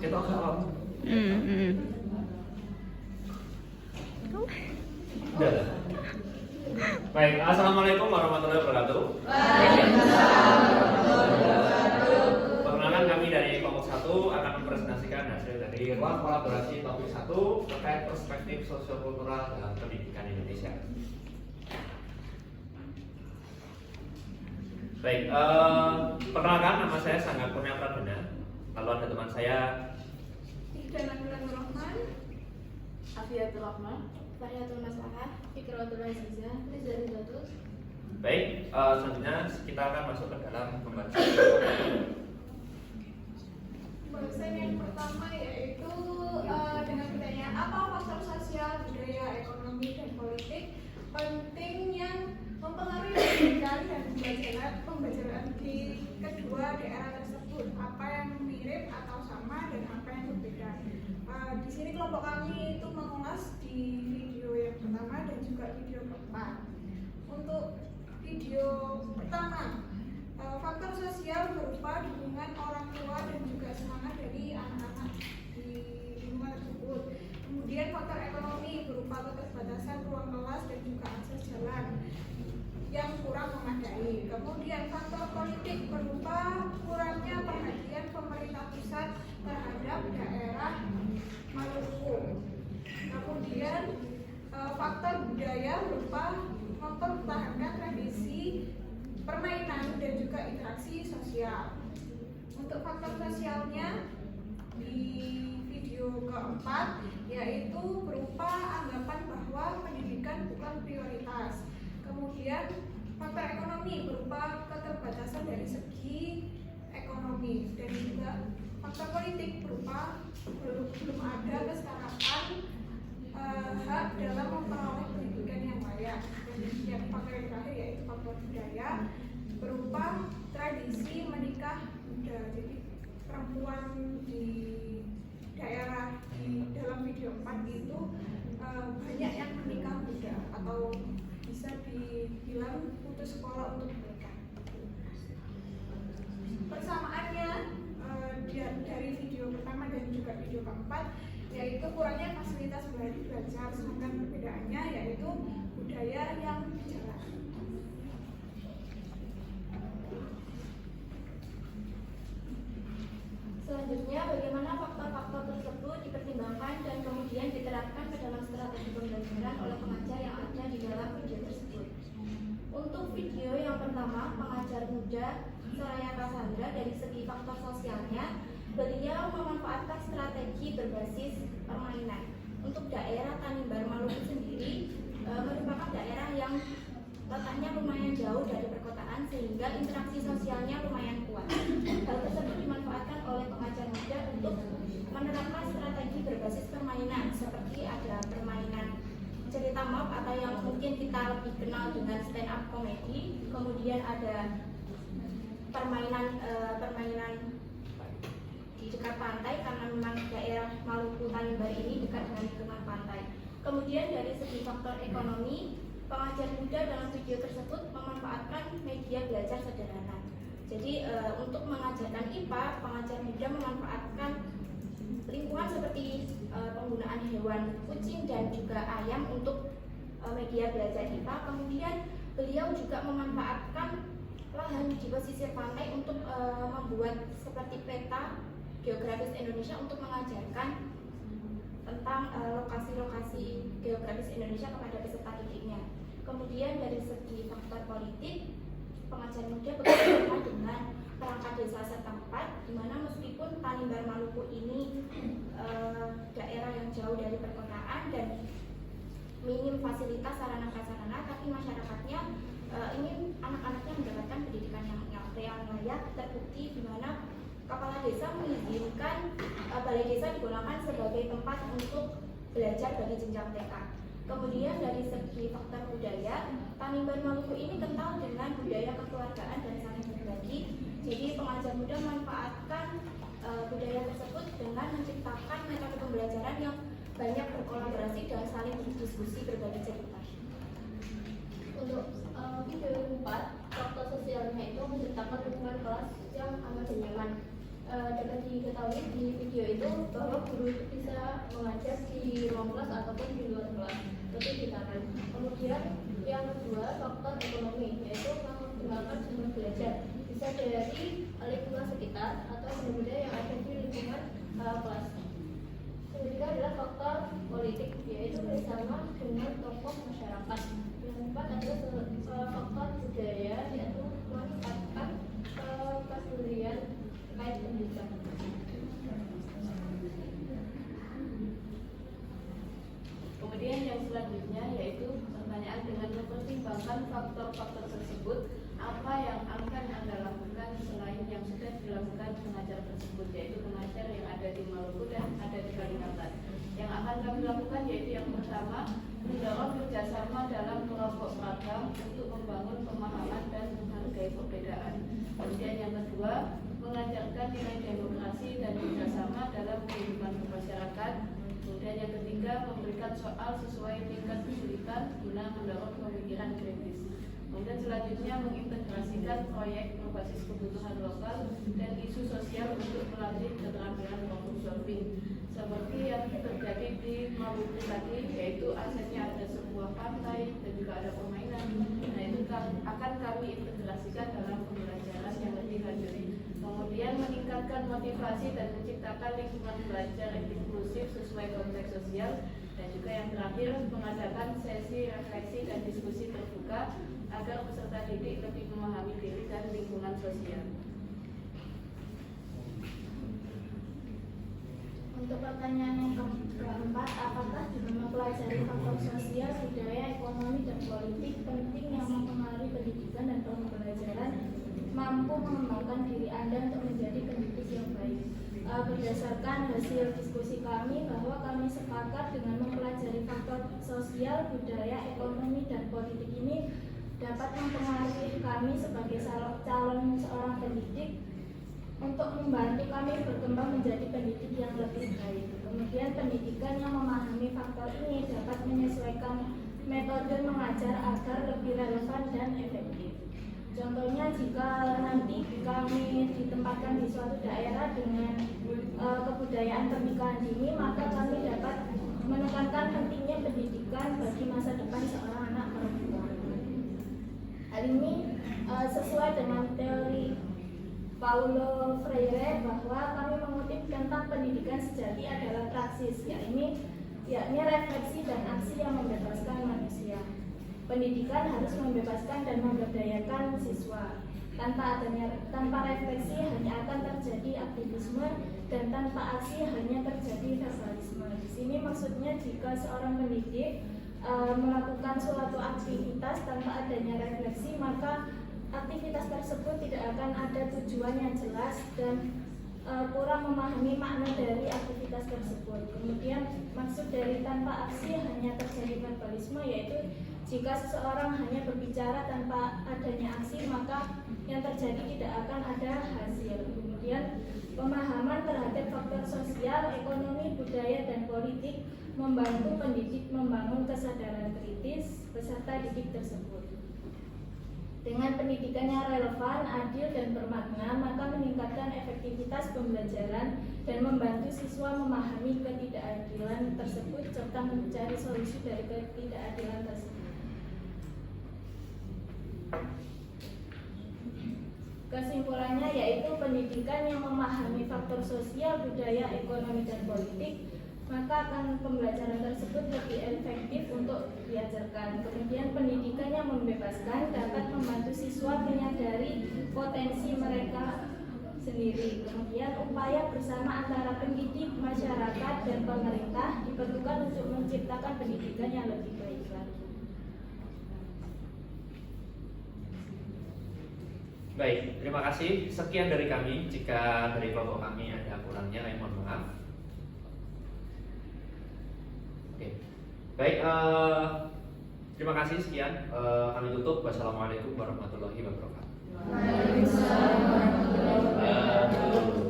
Kita agak awam. Udah. Baik, assalamualaikum warahmatullahi wabarakatuh. Perkenalkan, kami dari kelompok 1 akan mempresentasikan hasil dari ruang kolaborasi topik 1 terkait perspektif sosiokultural dalam pendidikan Indonesia. Baik, perkenalkan, nama saya Sangga Kurnia Pradana. Lalu ada teman saya Ikhdanan Rahman, Afiatul Rahman, Fahriyatul Maslahah, Fikratul Azizah, Rizal Zatul. baik, selanjutnya kita akan masuk ke dalam pembahasan. Bahasan yang pertama yaitu dengan pertanyaan apa faktor sosial, budaya, ekonomi, dan politik penting yang mempengaruhi pendidikan dan pembelajaran di kedua daerah tersebut, apa yang mirip atau sama dan apa yang berbeda. Di sini kelompok kami itu mengulas di video yang pertama dan juga video keempat. Untuk video pertama, faktor sosial berupa dukungan orang tua dan juga semangat dari anak-anak di lingkungan tersebut. Kemudian faktor ekonomi berupa keterbatasan ruang kelas dan juga akses jalan yang kurang memadai. Kemudian faktor politik berupa kurangnya perhatian pemerintah pusat terhadap daerah Maluku. Kemudian faktor budaya berupa mempertahankan tradisi permainan dan juga interaksi sosial. Untuk faktor sosialnya di video keempat yaitu berupa anggapan bahwa pendidikan bukan prioritas. Kemudian faktor ekonomi berupa keterbatasan dari segi ekonomi dan juga faktor politik berupa belum ada kesetaraan hak dalam memperoleh pendidikan yang layak. Dan yang faktor yang terakhir yaitu faktor budaya berupa tradisi menikah muda. Jadi perempuan di daerah di dalam video 4 itu banyak yang menikah muda atau bisa dibilang putus sekolah untuk menikah. Persamaannya dari video pertama dan juga video keempat yaitu kurangnya fasilitas belajar, sedangkan perbedaannya yaitu budaya yang jalan. Selanjutnya, bagaimana faktor-faktor tersebut dipertimbangkan dan kemudian diterapkan ke dalam strategi pembelajaran oleh pengajar yang ada di dalam video tersebut. Untuk video yang pertama, pengajar muda Soraya Cassandra, dari segi faktor sosialnya, beliau memanfaatkan strategi berbasis permainan. Untuk daerah Tanimbar Maluku sendiri merupakan daerah yang letaknya lumayan jauh dari perkotaan sehingga interaksi sosialnya lumayan kuat. Hal tersebut dimanfaatkan oleh pengajar muda untuk menerapkan strategi berbasis permainan seperti ada permainan cerita map atau yang mungkin kita lebih kenal dengan stand up comedy, kemudian ada permainan di dekat pantai karena memang daerah Maluku Tanimbar ini dekat dengan lingkungan pantai. Kemudian dari segi faktor ekonomi, pengajar muda dalam video tersebut memanfaatkan media belajar sederhana. Jadi untuk mengajarkan IPA, pengajar muda memanfaatkan lingkungan seperti penggunaan hewan kucing dan juga ayam untuk media belajar IPA. Kemudian beliau juga memanfaatkan lahan di pesisir pantai untuk membuat seperti peta geografis Indonesia untuk mengajarkan tentang lokasi-lokasi geografis Indonesia kepada peserta didiknya. Kemudian dari segi faktor politik, pengajar muda bekerjasama dengan perangkat desa setempat, di mana meskipun Tanimbar Maluku ini daerah yang jauh dari perkotaan dan minim fasilitas sarana prasarana, tapi masyarakatnya ingin anak-anaknya mendapatkan pendidikan yang layak. Terbukti di mana kepala desa mengizinkan balai desa digunakan sebagai tempat untuk belajar bagi jenjang TK. Kemudian dari segi faktor budaya, Tanimbar Maluku ini kental dengan budaya kekeluargaan dan saling berbagi. Jadi pengajar muda memanfaatkan budaya tersebut dengan menciptakan metode pembelajaran yang banyak berkolaborasi dan saling berdiskusi berbagi cerita. Untuk video 4, faktor sosialnya itu menciptakan lingkungan kelas yang aman dan nyaman. dapat diketahui di video itu bahwa guru itu bisa mengajar di ruang kelas ataupun di luar kelas, lebih ditarik. Kemudian yang kedua faktor ekonomi, yaitu mengembangkan sumber belajar bisa dari lingkungan sekitar atau benda-benda yang ada di lingkungan kelas. Yang ketiga adalah faktor politik, yaitu bersama dengan tokoh masyarakat. Yang keempat adalah faktor budaya, yaitu memanfaatkan kebudayaan terkait pendidikan. Kemudian yang selanjutnya yaitu pertanyaan dengan mempertimbangkan faktor-faktor tersebut, apa yang akan Anda lakukan selain yang sudah dilakukan pengajar tersebut, yaitu pengajar yang ada di Maluku dan ada di Kalimantan. Yang akan kami lakukan yaitu yang pertama, mendorong kerjasama dalam kelompok magang untuk membangun pemahaman dan menghargai perbedaan. Kemudian yang kedua, mengajarkan nilai demokrasi dan kerjasama dalam kehidupan masyarakat. Kemudian yang ketiga, memberikan soal sesuai tingkat kesulitan guna mendorong pemikiran kritis. Kemudian selanjutnya mengintegrasikan proyek berbasis kebutuhan lokal dan isu sosial untuk melatih keterampilan problem solving. Seperti yang terjadi di Maluku tadi, yaitu asetnya ada sebuah pantai dan juga ada permainan. Nah itu akan kami integrasikan dalam pembelajaran yang lebih lanjut. Kemudian meningkatkan motivasi dan menciptakan lingkungan belajar yang inklusif sesuai konteks sosial. Dan juga yang terakhir, mengadakan sesi refleksi dan diskusi terbuka agar peserta didik lebih memahami diri dan lingkungan sosial. Untuk pertanyaan yang keempat, apakah dengan mempelajari faktor sosial, budaya, ekonomi, dan politik penting yang mempengaruhi pendidikan dan pembelajaran mampu mengembangkan diri Anda untuk menjadi pendidik yang baik? Berdasarkan hasil diskusi kami bahwa kami sepakat dengan mempelajari faktor sosial, budaya, ekonomi, dan politik ini dapat mempengaruhi kami sebagai calon seorang pendidik untuk membantu kami berkembang menjadi pendidik yang lebih baik. Kemudian pendidikan yang memahami faktor ini dapat menyesuaikan metode mengajar agar lebih relevan dan efektif. Contohnya jika nanti kami ditempatkan di suatu daerah dengan kebudayaan pernikahan dini, maka kami dapat menekankan pentingnya pendidikan bagi masa depan seorang anak perempuan. Hal ini sesuai dengan teori Paulo Freire bahwa kami mengutip tentang pendidikan sejati adalah praksis, yakni refleksi dan aksi yang membebaskan manusia. Pendidikan harus membebaskan dan memberdayakan siswa. Tanpa refleksi hanya akan terjadi aktivisme dan tanpa aksi hanya terjadi verbalisme. Di sini maksudnya jika seorang pendidik melakukan suatu aktivitas tanpa adanya refleksi, maka aktivitas tersebut tidak akan ada tujuan yang jelas dan kurang memahami makna dari aktivitas tersebut. Kemudian maksud dari tanpa aksi hanya terjadi verbalisme, yaitu jika seseorang hanya berbicara tanpa adanya aksi, maka yang terjadi tidak akan ada hasil. Kemudian pemahaman terhadap faktor sosial, ekonomi, budaya, dan politik membantu pendidik membangun kesadaran kritis peserta didik tersebut. Dengan pendidikan yang relevan, adil, dan bermakna, maka meningkatkan efektivitas pembelajaran dan membantu siswa memahami ketidakadilan tersebut serta mencari solusi dari ketidakadilan tersebut. Kesimpulannya yaitu pendidikan yang memahami faktor sosial, budaya, ekonomi, dan politik, maka akan pembelajaran tersebut lebih efektif untuk diajarkan. Kemudian pendidikan yang membebaskan dapat membantu siswa menyadari potensi mereka sendiri. Kemudian upaya bersama antara pendidik, masyarakat, dan pemerintah diperlukan untuk menciptakan pendidikan yang lebih baik lagi. Baik, terima kasih. Sekian dari kami. Jika dari kelompok kami ada kurangnya, kami mohon maaf. Oke, baik. Terima kasih. Sekian. Kami tutup. Wassalamualaikum warahmatullahi wabarakatuh. Waalaikumsalam warahmatullahi wabarakatuh.